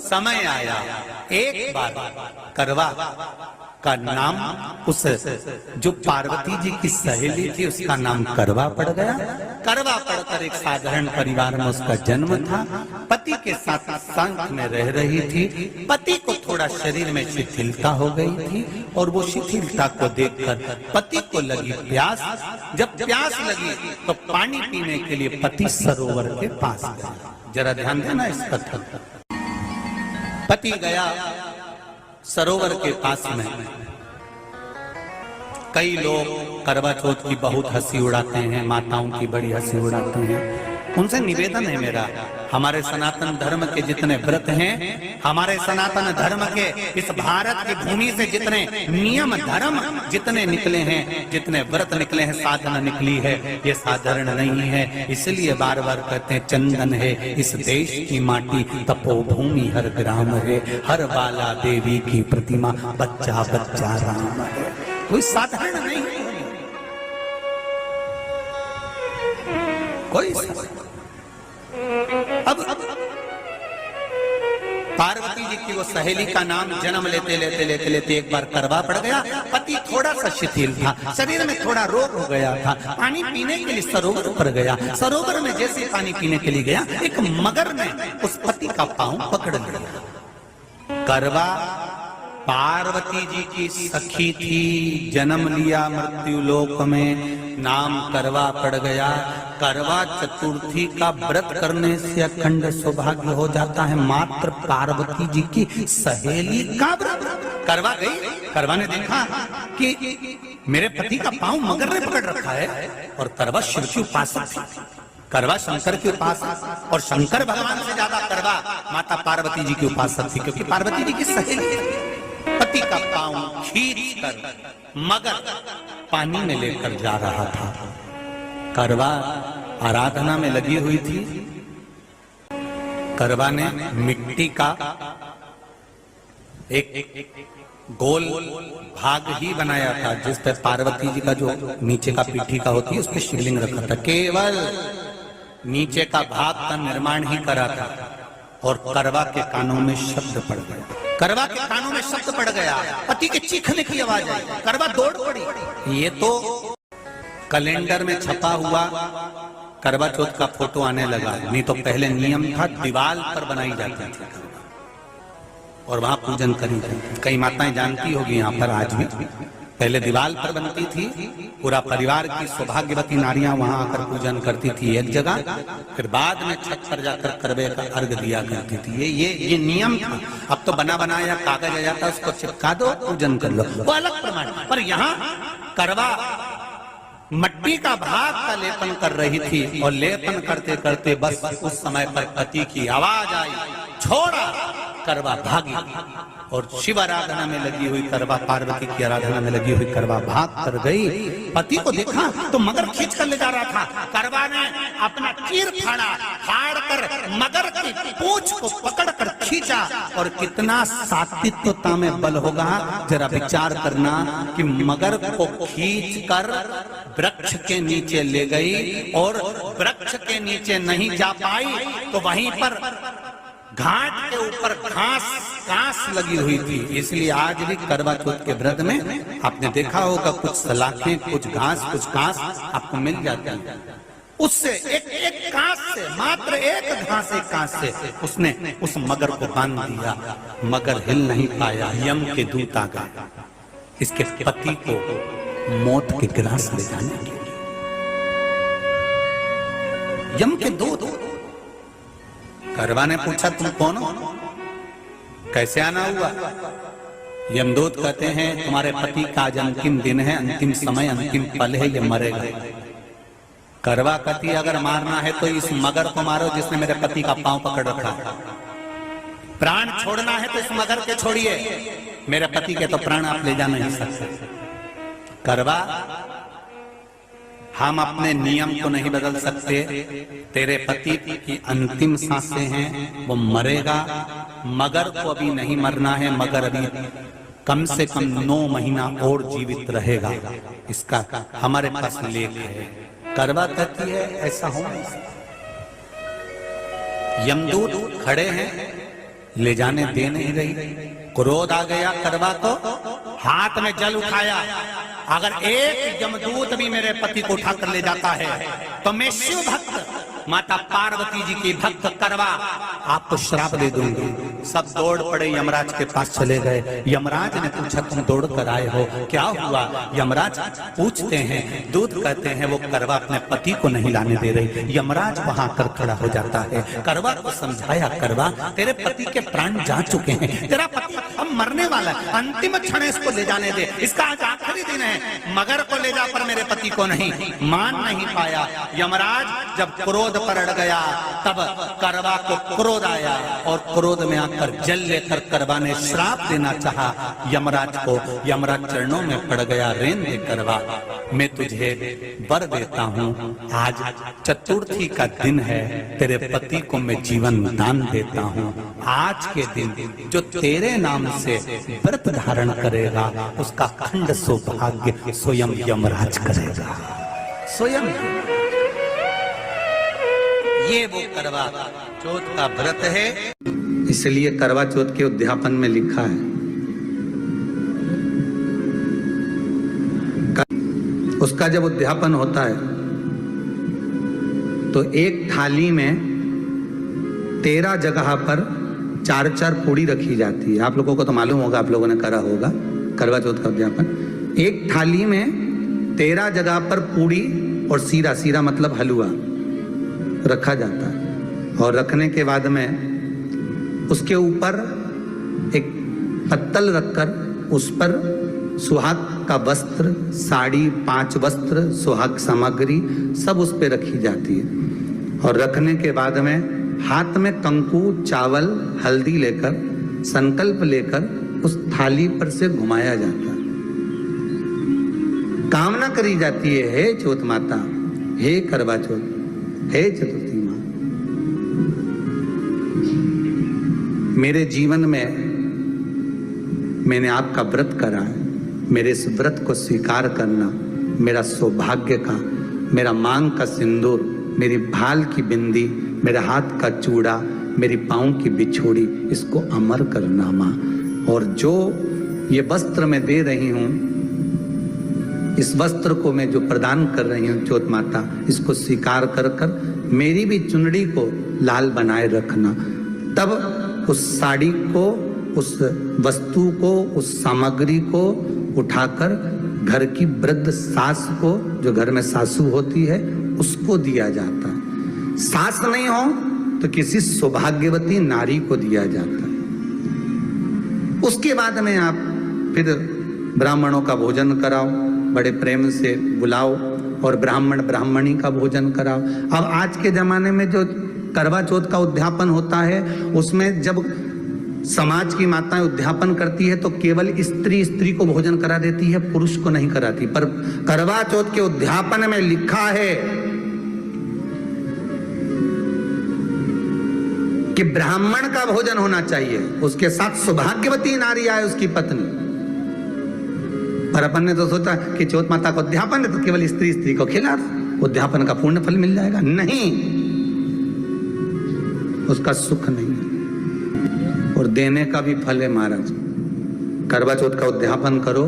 समय आया, एक बार करवा का नाम उस जो पार्वती जी की सहेली थी उसका नाम करवा पड़ गया। करवा पड़कर एक साधारण परिवार में उसका जन्म था। पति के साथ संग में रह रही थी। पति को थोड़ा शरीर में शिथिलता हो गई थी और वो शिथिलता को देखकर पति को लगी प्यास। जब प्यास लगी तो पानी पीने के लिए पति सरोवर के पास गया। जरा ध्यान देना इस कथा पर। पति गया सरोवर के पास में। कई लोग करवा चौथ की बहुत हंसी उड़ाते हैं, माताओं की बड़ी हंसी उड़ाते हैं। उनसे निवेदन है मेरा, हमारे सनातन धर्म के जितने व्रत हैं, हमारे सनातन धर्म के इस भारत की भूमि से जितने नियम धर्म जितने निकले हैं, जितने व्रत निकले हैं, साधना निकली है, ये साधारण नहीं है। इसलिए बार बार कहते हैं चंदन है इस देश की माटी, तपोभूमि हर ग्राम है, हर बाला देवी की प्रतिमा, बच्चा बच्चा राम है। कोई साधारण नहीं है, कोई अब पार्वती जी की वो सहेली का नाम जन्म लेते लेते लेते लेते एक बार करवा पड़ गया। पति थोड़ा सा शिथिल था, शरीर में थोड़ा रोग हो गया था। पानी पीने के लिए सरोवर पर गया। सरोवर में जैसे पानी पीने के लिए गया, एक मगर ने उस पति का पांव पकड़ लिया। करवा पार्वती जी की सखी थी, जन्म लिया मृत्यु लोक में, नाम करवा पड़ गया। करवा चतुर्थी का व्रत करने से अखंड सौभाग्य हो जाता है। मात्र पार्वती जी की सहेली का व्रत। करवा गई, करवा ने देखा कि मेरे पति का पांव मगर ने पकड़ रखा है, और करवा शिव की उपासक थी। करवा शंकर के उपासक, और शंकर भगवान से ज्यादा करवा माता पार्वती जी की उपासक थी, क्योंकि पार्वती जी की सहेली थी। पति का पांव खींच कर मगर पानी में लेकर जा रहा था। करवा आराधना में लगी हुई थी। करवा ने मिट्टी का एक गोल भाग ही बनाया था, जिस पे पार्वती जी का जो नीचे का पीठी का होती है उस पे शिवलिंग रखा था। केवल नीचे का भाग का निर्माण ही करा था, और करवा के कानों में शब्द पड़ गया। करवा के कानों में शब्द पड़ गया, पति के चीखने की आवाज आई। करवा दौड़ पड़ी। ये तो कैलेंडर में छपा हुआ करवा चौथ का फोटो आने लगा, नहीं तो पहले नियम था दीवार पर बनाई जाती थी और वहां पूजन करी जाती। कई माताएं जानती होगी यहाँ पर आज भी, पहले दीवार पर बनती थी, पूरा परिवार की सौभाग्यवती नारियां वहां आकर पूजन करती थी एक जगह, फिर बाद में छत पर जाकर करवे का अर्घ दिया करती थी। ये नियम था। अब तो बना बनाया कागज आ जाता, उसको चिपका दो, पूजन कर लो, वो अलग प्रमाण। पर यहाँ करवा मट्टी का भाग का लेपन कर रही थी, और लेपन करते करते बस उस समय पर पति की आवाज आई, छोड़ा। करवा भागी, और शिव आराधना में लगी हुई करवा, पार्वती की आराधना में लगी हुई करवा भाग कर गई। पति को देखा तो मगर खींच कर ले जा रहा था। करवा ने अपना तीर फाड़ा, फाड़ कर मगर की पूंछ को पकड़कर खींचा, और कितना सात्विकता में बल होगा जरा विचार करना, कि मगर को खींच कर वृक्ष के नीचे ले गई, और वृक्ष के नीचे नहीं जा पाई तो वहीं पर घाट के ऊपर घास लगी हुई थी। इसलिए आज भी करवा चौथ के व्रत में आपने देखा होगा कुछ सलाखें, कुछ घास आपको मिल जाती है। उससे एक घास से, मात्र एक घास, एक घास से उसने उस मगर को बांध दिया। मगर हिल नहीं पाया। यम के दूत आ गए इसके पति को मौत के ग्रास ले जाने के लिए। यम के दूत। करवा ने पूछा तुम कौन हो, कैसे आना हुआ? यमदूत कहते हैं तुम्हारे पति का आज अंतिम दिन है, अंतिम समय, अंतिम पल है, ये मरेगा। करवा कहती अगर मारना है तो इस मगर को मारो जिसने मेरे पति का पांव पकड़ रखा। प्राण छोड़ना है तो इस मगर के छोड़िए, मेरे पति के तो प्राण आप ले जा नहीं सकते। करवा हम अपने नियम को नहीं बदल सकते। तेरे पति की अंतिम सांसें हैं, वो मरेगा। मगर को अभी नहीं मरना है, मगर अभी कम से कम 9 महीना और जीवित रहेगा। इसका हमारे पास लेख है। करवा कहती है ऐसा हो नहीं सकता। यमदूत खड़े हैं, ले जाने दे नहीं रही। क्रोध आ गया करवा को, हाथ में जल उठाया, अगर एक यमदूत भी मेरे पति को उठाकर ले जाता है तो मैं शिव भक्त माता पार्वती जी की भक्त करवा आपको श्राप दे दूंगी। सब दौड़ पड़े यमराज के पास चले गए। यमराज ने पूछा तुम दौड़ कर आए हो, क्या हुआ? यमराज पूछते हैं, दूत कहते हैं वो करवा अपने पति को नहीं लाने दे रही। यमराज वहां कर खड़ा हो जाता है, करवा को समझाया, करवा तेरे पति के प्राण जा चुके हैं, तेरा पति अब मरने वाला है, अंतिम क्षण इसको ले जाने दे, इसका आज आखिरी दिन है, मगर को ले जा पर मेरे पति को नहीं। मान नहीं पाया। यमराज जब क्रोध पर अड़ गया तब करवा को क्रोध आया और क्रोध में आकर जल लेकर करवा ने श्राप देना चाहा यमराज को। यमराज चरणों में पड़ गया, रेन दे करवा, मैं तुझे वर देता हूँ, आज चतुर्थी का दिन है, तेरे पति को मैं जीवन दान देता हूँ। आज के दिन जो तेरे नाम से व्रत धारण करेगा उसका खंड सौभाग्य स्वयं यमराज करेगा, स्वयं। ये वो करवा चौथ का व्रत है, इसलिए करवा चौथ के उद्यापन में लिखा है, उसका जब उद्यापन होता है तो एक थाली में 13 जगह पर 4-4 पूड़ी रखी जाती है। आप लोगों को तो मालूम होगा, आप लोगों ने करा होगा करवा चौथ का उद्यापन। एक थाली में 13 जगह पर पूड़ी और सीरा, सीरा मतलब हलवा रखा जाता है। और रखने के बाद में उसके ऊपर एक पत्तल रखकर उस पर सुहाग का वस्त्र, साड़ी, 5 वस्त्र, सुहाग सामग्री सब उस पर रखी जाती है। और रखने के बाद में हाथ में कंकु, चावल, हल्दी लेकर, संकल्प लेकर उस थाली पर से घुमाया जाता है। कामना करी जाती है, हे चौथ माता, हे करवा चौथ, हे चतुर्थी माँ, मेरे जीवन में मैंने आपका व्रत करा है, मेरे इस व्रत को स्वीकार करना, मेरा सौभाग्य का, मेरा मांग का सिंदूर, मेरी भाल की बिंदी, मेरे हाथ का चूड़ा, मेरी पाँव की बिछोड़ी, इसको अमर करना माँ। और जो ये वस्त्र मैं दे रही हूँ, इस वस्त्र को मैं जो प्रदान कर रही हूँ चौथ माता, इसको स्वीकार कर कर मेरी भी चुनड़ी को लाल बनाए रखना। तब उस साड़ी को, उस वस्तु को, उस सामग्री को उठाकर घर की वृद्ध सास को, जो घर में सासू होती है, उसको दिया जाता है। सास नहीं हो तो किसी सौभाग्यवती नारी को दिया जाता है। उसके बाद में आप फिर ब्राह्मणों का भोजन कराओ, बड़े प्रेम से बुलाओ और ब्राह्मण ब्राह्मणी का भोजन कराओ। अब आज के जमाने में जो करवा चौथ का उद्यापन होता है, उसमें जब समाज की माताएं उद्यापन करती है तो केवल स्त्री को भोजन करा देती है, पुरुष को नहीं कराती। पर करवा चौथ के उद्यापन में लिखा है कि ब्राह्मण का भोजन होना चाहिए, उसके साथ सौभाग्यवती नारी आए, उसकी पत्नी। पर अपन ने तो सोचा कि चौथ माता का उद्यापन है तो केवल स्त्री को खिला दो, उद्यापन का पूर्ण फल मिल जाएगा। नहीं, उसका सुख नहीं और देने का भी फल है महाराज। करवा चौथ का उद्यापन करो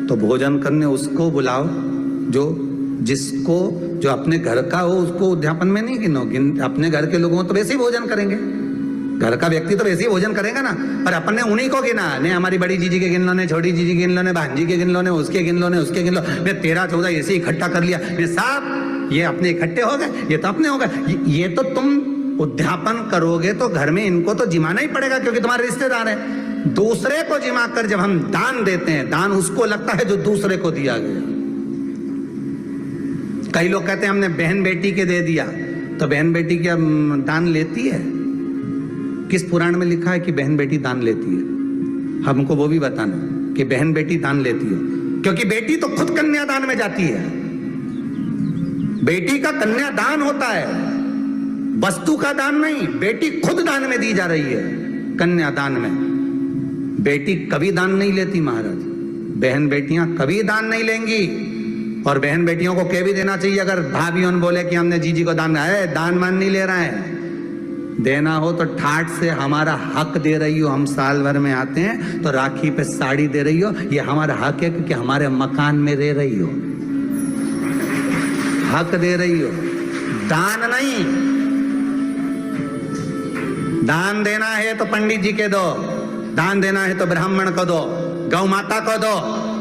तो भोजन करने उसको बुलाओ जो अपने घर का हो, उसको उद्यापन में नहीं गिनो। अपने घर के लोगों तो वैसे ही भोजन करेंगे, घर का व्यक्ति तो वैसे ही भोजन करेगा ना। पर अपन ने उन्हीं को गिना, ने हमारी बड़ी जीजी के गिन लो, ने छोटी जीजी गिन लो, ने भांजी के गिन लो, ने उसके गिन लो, ने उसके गिन लो, ने 13-14 ऐसे इकट्ठा कर लिया। साहब ये अपने इकट्ठे हो गए, ये तो अपने हो गए। ये तो तुम उद्यापन करोगे तो घर में इनको तो जिमाना ही पड़ेगा क्योंकि तुम्हारे रिश्तेदार हैं। दूसरे को जिमा कर जब हम दान देते हैं, दान उसको लगता है जो दूसरे को दिया गया। कई लोग कहते हैं हमने बहन बेटी के दे दिया, तो बहन बेटी क्या दान लेती है? किस पुराण में लिखा है कि बहन बेटी दान लेती है? हमको वो भी बताना कि बहन बेटी दान लेती है, क्योंकि बेटी तो खुद कन्यादान में जाती है। बेटी का कन्यादान होता है, वस्तु का दान नहीं। बेटी खुद दान में दी जा रही है, कन्यादान में। बेटी कभी दान नहीं लेती महाराज, बहन बेटियां कभी दान नहीं लेंगी। और बहन बेटियों को कह भी देना चाहिए, अगर भाभियों बोले कि हमने जीजी को दान है, दान मान नहीं ले रहा है, देना हो तो ठाट से हमारा हक दे रही हो। हम साल भर में आते हैं तो राखी पे साड़ी दे रही हो, ये हमारा हक है क्योंकि हमारे मकान में रह रही हो, हक दे रही हो, दान नहीं। दान देना है तो पंडित जी के दो, दान देना है तो ब्राह्मण को दो, गौ माता को दो।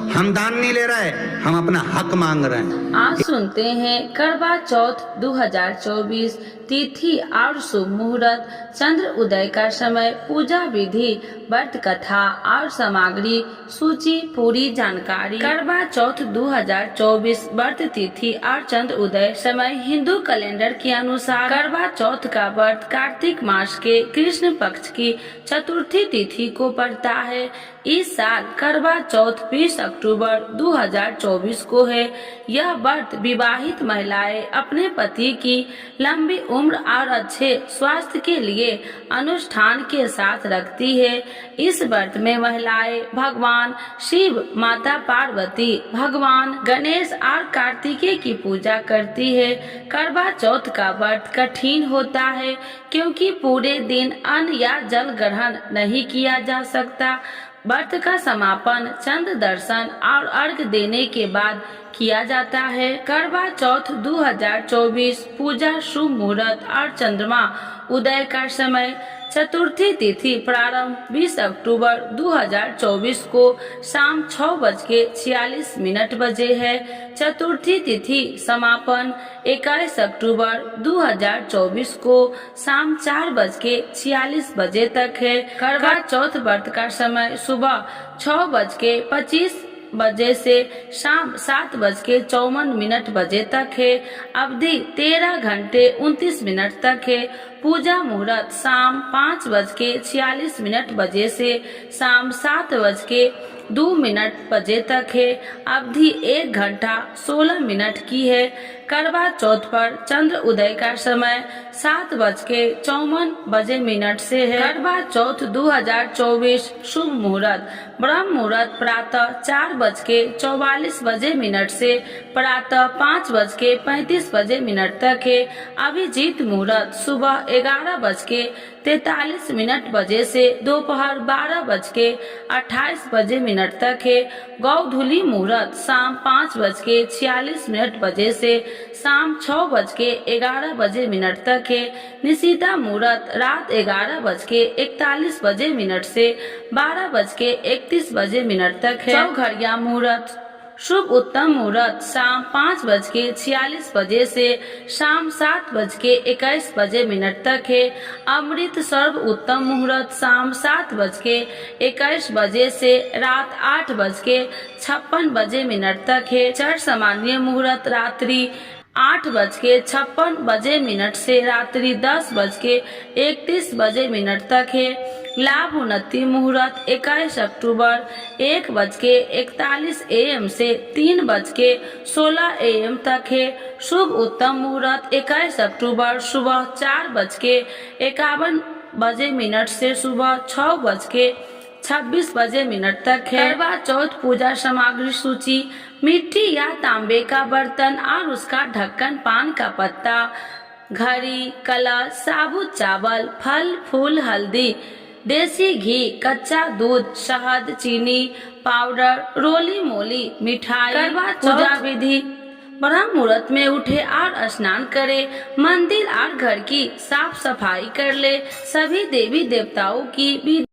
हम दान नहीं ले रहे, हम अपना हक मांग रहे हैं। आज सुनते हैं करवा चौथ 2024 तिथि और शुभ मुहूर्त, चंद्र उदय का समय, पूजा विधि, व्रत कथा और सामग्री सूची पूरी जानकारी। करवा चौथ 2024 व्रत तिथि और चंद्र उदय समय हिंदू कैलेंडर के अनुसार करवा चौथ का व्रत कार्तिक मास के कृष्ण पक्ष की चतुर्थी तिथि को पड़ता है। इस साल करवा चौथ 20 अक्टूबर 2024 को है। यह व्रत विवाहित महिलाएं अपने पति की लंबी उम्र और अच्छे स्वास्थ्य के लिए अनुष्ठान के साथ रखती है। इस व्रत में महिलाएं भगवान शिव, माता पार्वती, भगवान गणेश और कार्तिकेय की पूजा करती है। करवा चौथ का व्रत कठिन होता है क्योंकि पूरे दिन अन्न या जल ग्रहण नहीं किया जा सकता। व्रत का समापन चंद्र दर्शन और अर्घ देने के बाद किया जाता है। करवा चौथ 2024 पूजा शुभ मुहूर्त और चंद्रमा उदय का समय, चतुर्थी तिथि प्रारंभ 20 अक्टूबर 2024 को शाम 6:46 बजे है। चतुर्थी तिथि समापन 21 अक्टूबर 2024 को शाम 4:46 बजे तक है। करवा चौथ व्रत का समय सुबह 6:25 बजे से शाम 7:54 बजे तक है। अवधि 13 घंटे 29 मिनट तक है। पूजा मुहूर्त शाम 5:46 बजे से शाम 7:02 बजे तक है। अवधि 1 घंटा 16 मिनट की है। करवा चौथ पर चंद्र उदय का समय 7:54 से है। करवा चौथ 2024 शुभ मुहूर्त ब्रह्म मुहूर्त प्रातः 4:44 से प्रातः 5:35 तक है। अभिजीत मुहूर्त सुबह 11:43 बजे से दोपहर 12:28 तक है। गौधुली मुहूर्त शाम 5:46 बजे से शाम 6:11 तक है। निशिता मुहूर्त रात 11:41 से 12:31 तक है। चौघड़िया मुहूर्त शुभ उत्तम मुहूर्त शाम 5:46 बजे से शाम 7:21 तक है। अमृत सर्व उत्तम मुहूर्त शाम 7:21 बजे से रात 8:56 तक है। चर सामान्य मुहूर्त रात्रि 8:56 से रात्रि 10:31 तक है। लाभ उन्नति मुहूर्त 21 अक्टूबर 1:41 AM से 3:16 AM तक है। शुभ उत्तम मुहूर्त 21 अक्टूबर सुबह 4:51 से सुबह 6:26 तक है। करवा चौथ पूजा सामग्री सूची: मिट्टी या तांबे का बर्तन और उसका ढक्कन, पान का पत्ता, घड़ी, कलश, साबुत चावल, फल फूल, हल्दी, देसी घी, कच्चा दूध, शहद, चीनी पाउडर, रोली मोली, मिठाई। करवा पूजा विधि: ब्रह्म मुहूर्त में उठे और स्नान करे, मंदिर और घर की साफ सफाई कर ले, सभी देवी देवताओं की